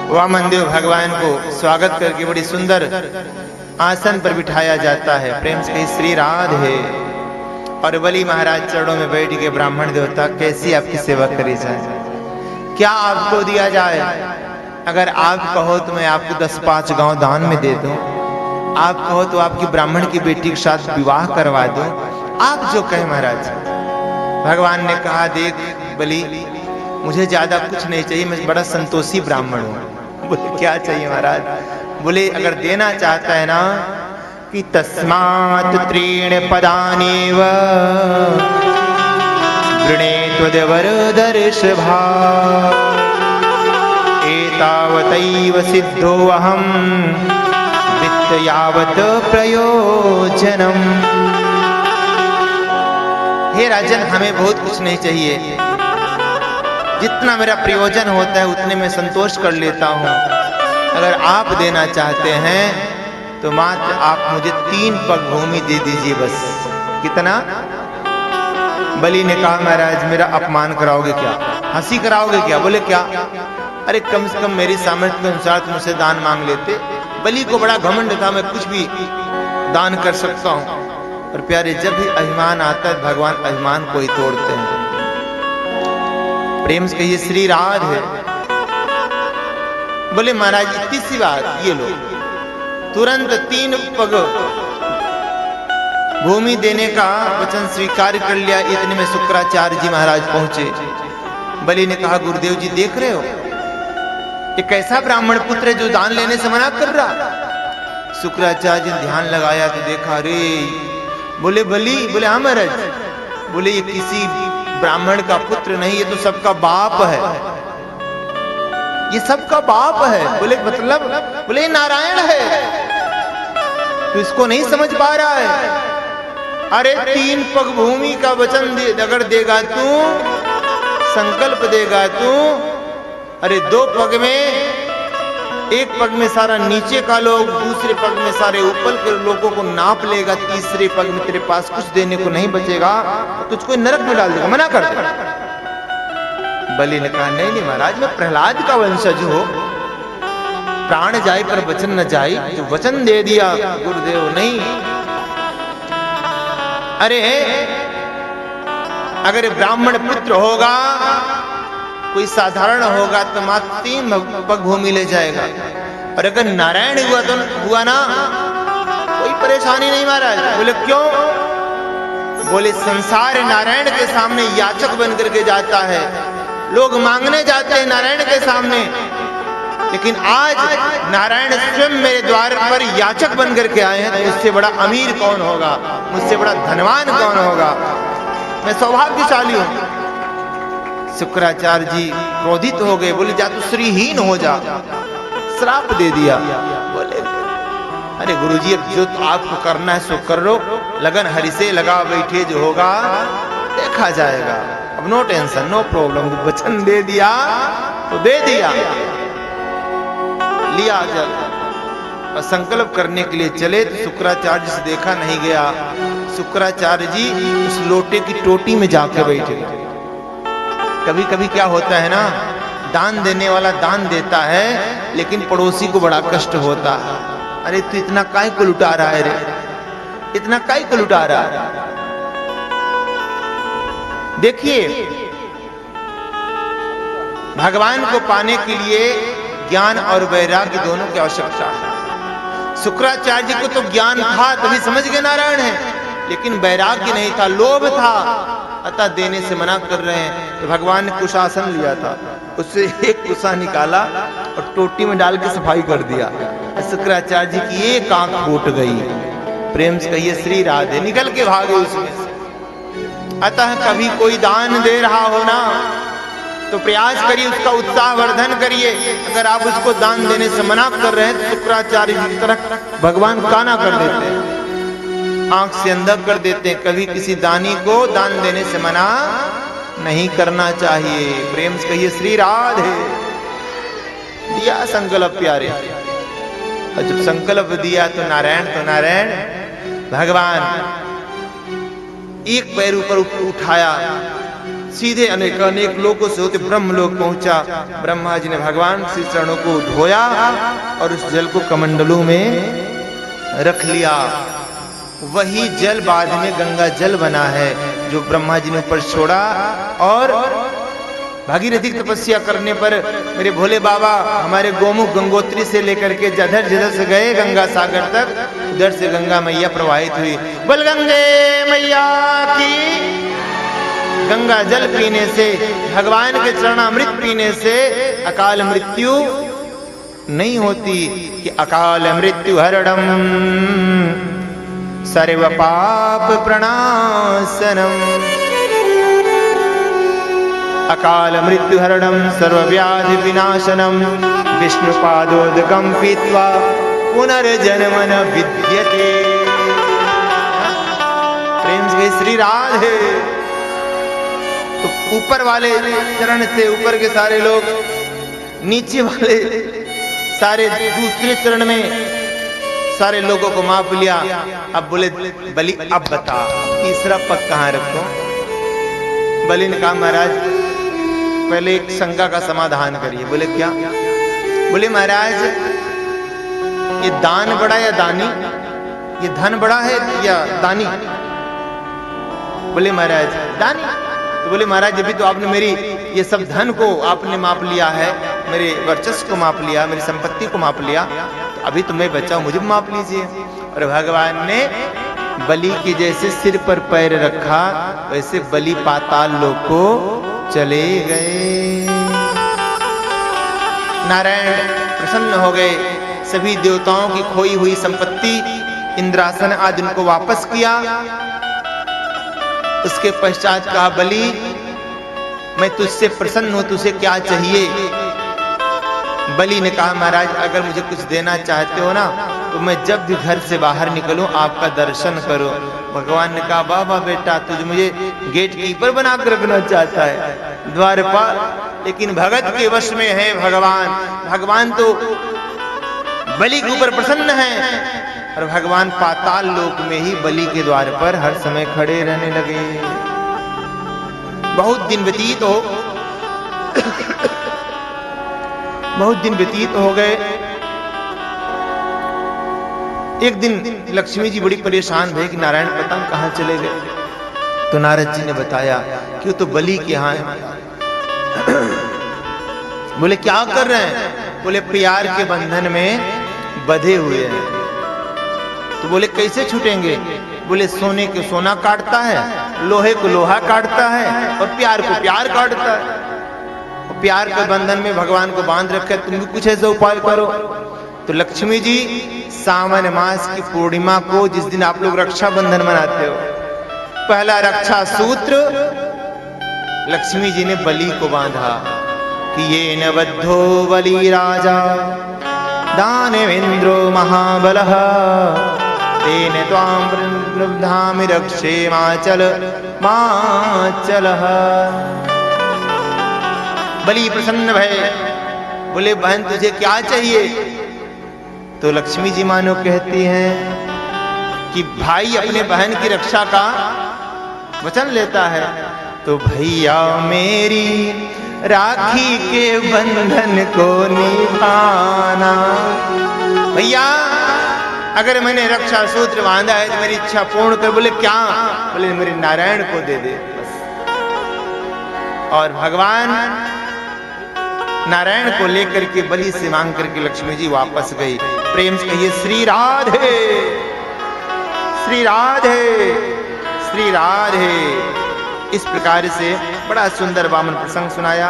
वामनदेव भगवान को स्वागत करके बड़ी सुंदर आसन पर बिठाया जाता है। प्रेम से श्री राधे। और बलि महाराज चरणों में बैठ के ब्राह्मण देवता कैसी आपकी सेवा करी जाए, क्या आपको दिया जाए? अगर आप कहो तो मैं आपको 10-5 गांव दान में दे दूं, आप कहो तो आपकी ब्राह्मण की बेटी के साथ विवाह करवा दूं, आप जो कहे महाराज। भगवान ने कहा, देख बलि, मुझे ज्यादा कुछ नहीं चाहिए, मैं बड़ा संतोषी ब्राह्मण हूं। बोले क्या चाहिए महाराज? बोले अगर देना चाहता है ना कि तस्मात् त्रीण पदानीव वृणे त्वद्वर दर्शभा एतावतैव सिद्धो अहं वित्त यावत प्रयोजनम। हे राजन, हमें बहुत कुछ नहीं चाहिए, जितना मेरा प्रयोजन होता है उतने में संतोष कर लेता हूँ। अगर आप देना चाहते हैं तो मात्र आप मुझे 3 पग भूमि दे दीजिए बस। कितना? बलि ने कहा, महाराज मेरा अपमान कराओगे क्या, हंसी कराओगे क्या? बोले क्या? अरे कम से कम मेरी सामर्थ्य के अनुसार तुम मुझसे दान मांग लेते। बलि को बड़ा घमंड था, मैं कुछ भी दान कर सकता हूँ। और प्यारे, जब भी अभिमान आता है भगवान अभिमान को ही तोड़ते हैं। प्रेम से कहिए श्री राधे। बोले महाराज इतनी सी बात, ये लो। तुरंत 3 पग भूमि देने का वचन स्वीकार कर लिया। इतने में शुक्राचार्य जी महाराज पहुंचे। बलि ने कहा, गुरुदेव जी देख रहे हो, ये कैसा ब्राह्मण पुत्र है जो दान लेने से मना कर रहा। शुक्राचार्य जी ने ध्यान लगाया तो देखा, रे बोले बलि, बोले हाँ महाराज। बोले ये किसी ब्राह्मण का पुत्र नहीं, ये तो सबका बाप है, ये सबका बाप है। बोले मतलब? बोले नारायण है, तो इसको नहीं समझ पा रहा है। अरे 3 पग भूमि का वचन अगर देगा तू, संकल्प देगा तू, अरे 2 पग में, 1 पग में सारा नीचे का लोग, दूसरे पग में सारे ऊपर के लोगों को नाप लेगा, तीसरे पग में तेरे पास कुछ देने को नहीं बचेगा, तुझको नरक में डाल देगा, मना कर दे। बलि ने कहा, नहीं नहीं महाराज, मैं प्रहलाद का वंशज हूं, प्राण जाए पर वचन न जाए, जो वचन दे दिया गुरुदेव। नहीं, अरे अगर ब्राह्मण पुत्र होगा, कोई साधारण होगा तो मात्र 3 पग भूमि ले जाएगा, और अगर नारायण हुआ तो हुआ ना, कोई परेशानी नहीं महाराज। बोले क्यों? बोले संसार नारायण के सामने याचक बन करके जाता है, लोग मांगने जाते हैं नारायण के सामने, लेकिन आज नारायण स्वयं मेरे द्वार पर याचक बन करके आए हैं, तो मुझसे बड़ा अमीर कौन होगा, मुझसे बड़ा धनवान कौन होगा? मैं सौभाग्यशाली हूं। शुक्राचार्य जी क्रोधित हो गए। बोले जा तू श्रीहीन हो जा, श्राप दे दिया। बोले अरे गुरुजी, अब जो तो आपको करना है सो कर लो, लगन हरि से लगा बैठे, जो होगा देखा जाएगा, अब नो टेंशन, नो प्रॉब्लम। वचन दे दिया तो दे दिया, लिया जल। और संकल्प करने के लिए चले तो शुक्राचार्य से देखा नहीं गया। शुक्राचार्य जी उस लोटे की टोटी में जाके बैठे। कभी कभी क्या होता है ना, दान देने वाला दान देता है लेकिन पड़ोसी को बड़ा कष्ट होता है। अरे तू इतना काहे को लुटा रहा है रे, इतना काहे को लुटा रहा है? देखिए, भगवान को पाने के लिए ज्ञान और वैराग्य दोनों की आवश्यकता है। शुक्राचार्य जी को तो ज्ञान था तभी समझ गए नारायण है, लेकिन वैराग्य नहीं था, लोभ था, अतः देने से मना कर रहे हैं। तो भगवान ने कुशासन लिया था, उससे एक कुशा निकाला और टोटी में डाल के सफाई कर दिया। शुक्राचार्य जी की एक आंख फूट गई। प्रेम से कहिए श्री राधे। निकल के भागे उसमें से। अतः कभी कोई दान दे रहा हो ना, तो प्रयास करिए, उसका उत्साह वर्धन करिए। अगर आप उसको दान देने से मना कर रहे हैं तो शुक्राचार्य जी की तरह भगवान काना कर देते हैं, आंख से अंधा कर देते हैं। कभी किसी दानी को दान देने से मना नहीं करना चाहिए। प्रेम से कहिए श्री राधे। दिया संकल्प प्यारे, और जब संकल्प दिया तो नारायण भगवान एक पैर ऊपर उठाया, सीधे अनेक अनेक लोगों से होते ब्रह्मलोक पहुंचा। ब्रह्मा जी ने भगवान श्री चरणों को धोया और उस जल को कमंडलों में रख लिया। वही जल बाद में गंगा जल बना है, जो ब्रह्मा जी ने ऊपर छोड़ा। और भागीरथी तपस्या करने पर मेरे भोले बाबा हमारे गोमुख गंगोत्री से लेकर के जधर जधर से गए गंगा सागर तक, उधर से गंगा मैया प्रवाहित हुई। बोल गंगे मैया की। गंगा जल पीने से, भगवान के चरणामृत पीने से अकाल मृत्यु नहीं होती कि अकाल मृत्यु हरणम सर्व पाप प्रणाशनम, अकाल मृत्यु हरणम सर्व व्याधि विनाशनम, विष्णु पादोदकम पीत्वा पुनर्जन्म न विद्यते। प्रेम से श्री राधे। तो ऊपर वाले चरण से ऊपर के सारे लोग, नीचे वाले सारे दूसरे चरण में सारे लोगों को माप लिया। अब बोले बलि अब बता तीसरा पग कहाँ रखो। बलि ने कहा महाराज पहले एक शंका का समाधान करिए। बोले क्या? बोले महाराज ये दान बड़ा या दानी, ये धन बड़ा है या दानी? बोले महाराज दानी। तो बोले महाराज अभी तो आपने मेरी ये सब धन को आपने माप लिया है, मेरे वर्चस्व को माप लिया, मेरी संपत्ति को माप लिया, तो अभी तो मैं बचा हूं, मुझे माप लीजिए। और भगवान ने बलि की जैसे सिर पर पैर रखा वैसे बलि पाताल लोक को चले गए। नारायण प्रसन्न हो गए, सभी देवताओं की खोई हुई संपत्ति इंद्रासन आदि उनको वापस किया। उसके पश्चात कहा बलि मैं तुझसे प्रसन्न हूं, तुझे क्या चाहिए? बलि ने कहा महाराज अगर मुझे कुछ देना चाहते हो ना तो मैं जब भी घर से बाहर निकलूं आपका दर्शन करूं। भगवान ने कहा वाह वाह बेटा तुझे मुझे गेट कीपर बनाकर रखना चाहता है, द्वारपाल। लेकिन भगत के वश में है भगवान। भगवान तो बलि के ऊपर प्रसन्न है और भगवान पाताल लोक में ही बलि के द्वार पर हर समय खड़े रहने लगे। बहुत दिन व्यतीत हो गए। एक दिन लक्ष्मी जी बड़ी परेशान भई कि नारायण पता नहीं कहां चले गए। तो नारद जी ने बताया कि वो तो बलि के यहाँ है। बोले क्या कर रहे हैं? बोले प्यार के बंधन में बंधे हुए हैं। तो बोले कैसे छूटेंगे? बोले सोने को सोना काटता है, लोहे को लोहा काटता है और प्यार को प्यार काटता है। और प्यार के बंधन में भगवान को बांध रखे, तुम भी कुछ ऐसा उपाय करो। तो लक्ष्मी जी सावन मास की पूर्णिमा को जिस दिन आप लोग रक्षा बंधन मनाते हो, पहला रक्षा सूत्र लक्ष्मी जी ने बलि को बांधा कि ये न बद्धो बलि राजा दानवेंद्रो महाबलः तेन त्वां प्रबुद्धामि रक्षे माचल माचलः। बलि प्रसन्न भय, बोले बहन तुझे क्या चाहिए? तो लक्ष्मी जी मानो कहती हैं कि भाई अपने बहन की रक्षा का वचन लेता है। तो भैया मेरी राखी के बंधन को निभाना। भैया अगर मैंने रक्षा सूत्र बांधा है तो मेरी इच्छा पूर्ण कर। बोले क्या? बोले मेरे नारायण को दे दे बस। और भगवान नारायण को लेकर के बलि से मांग करके लक्ष्मी जी वापस गई। प्रेम से कहिए श्री राधे श्री राधे श्री राधे। इस प्रकार से बड़ा सुंदर वामन प्रसंग सुनाया।